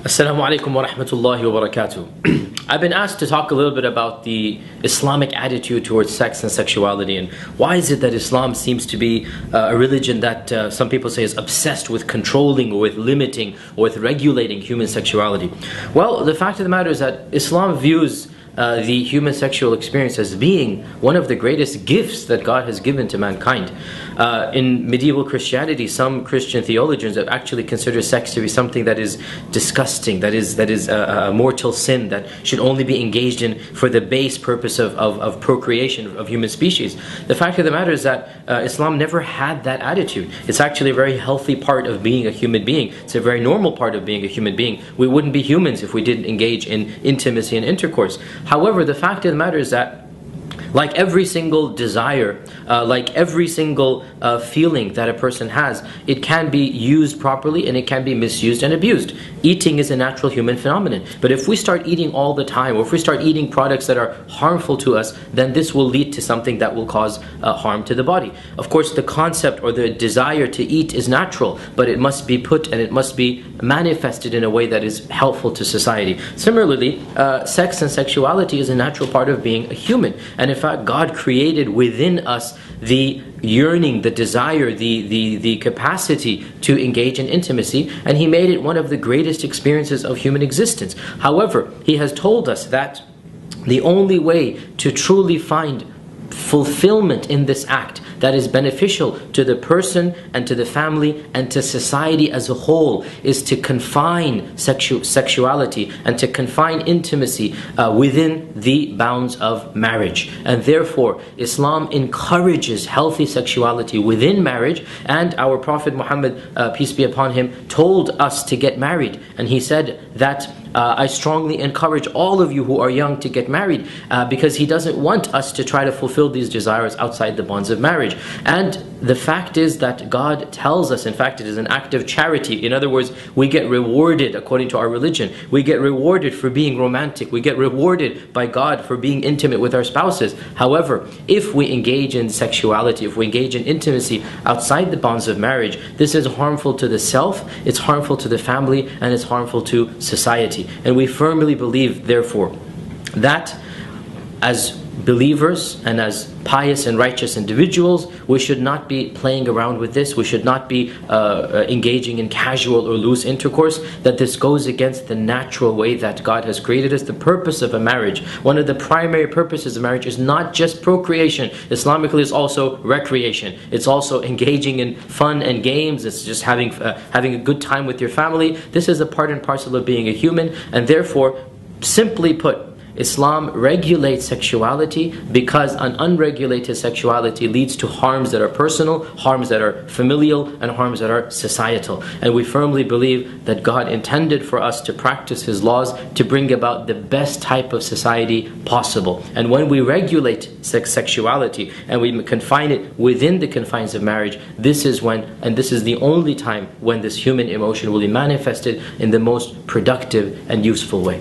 Assalamu alaikum wa rahmatullahi wa barakatuh. I've been asked to talk a little bit about the Islamic attitude towards sex and sexuality, and why is it that Islam seems to be a religion that some people say is obsessed with controlling or with limiting or with regulating human sexuality. Well, the fact of the matter is that Islam views the human sexual experience as being one of the greatest gifts that God has given to mankind. In medieval Christianity, some Christian theologians have actually considered sex to be something that is disgusting, that is a mortal sin that should only be engaged in for the base purpose of procreation of human species. The fact of the matter is that Islam never had that attitude. It's actually a very healthy part of being a human being. It's a very normal part of being a human being. We wouldn't be humans if we didn't engage in intimacy and intercourse. However, the fact of the matter is that like every single desire, like every single feeling that a person has, it can be used properly and it can be misused and abused. Eating is a natural human phenomenon. But if we start eating all the time, or if we start eating products that are harmful to us, then this will lead to something that will cause harm to the body. Of course, the concept or the desire to eat is natural, but it must be put and it must be manifested in a way that is helpful to society. Similarly, sex and sexuality is a natural part of being a human. And in fact, God created within us the yearning, the desire, the capacity to engage in intimacy, and He made it one of the greatest experiences of human existence. However, He has told us that the only way to truly find fulfillment in this act that is beneficial to the person and to the family and to society as a whole is to confine sexuality and to confine intimacy within the bounds of marriage. And therefore, Islam encourages healthy sexuality within marriage, and our Prophet Muhammad, peace be upon him, told us to get married. And he said that I strongly encourage all of you who are young to get married because He doesn't want us to try to fulfill these desires outside the bonds of marriage. And the fact is that God tells us, in fact, it is an act of charity. In other words, we get rewarded according to our religion. We get rewarded for being romantic. We get rewarded by God for being intimate with our spouses. However, if we engage in sexuality, if we engage in intimacy outside the bonds of marriage, this is harmful to the self, it's harmful to the family, and it's harmful to society. And we firmly believe, therefore, that as believers and as pious and righteous individuals, we should not be playing around with this. We should not be engaging in casual or loose intercourse, that this goes against the natural way that God has created us. The purpose of a marriage, one of the primary purposes of marriage, is not just procreation. Islamically, it's also recreation. It's also engaging in fun and games. It's just having a good time with your family. This is a part and parcel of being a human, and therefore, simply put, Islam regulates sexuality because an unregulated sexuality leads to harms that are personal, harms that are familial, and harms that are societal. And we firmly believe that God intended for us to practice His laws to bring about the best type of society possible. And when we regulate sexuality and we confine it within the confines of marriage, this is when, and this is the only time when this human emotion will be manifested in the most productive and useful way.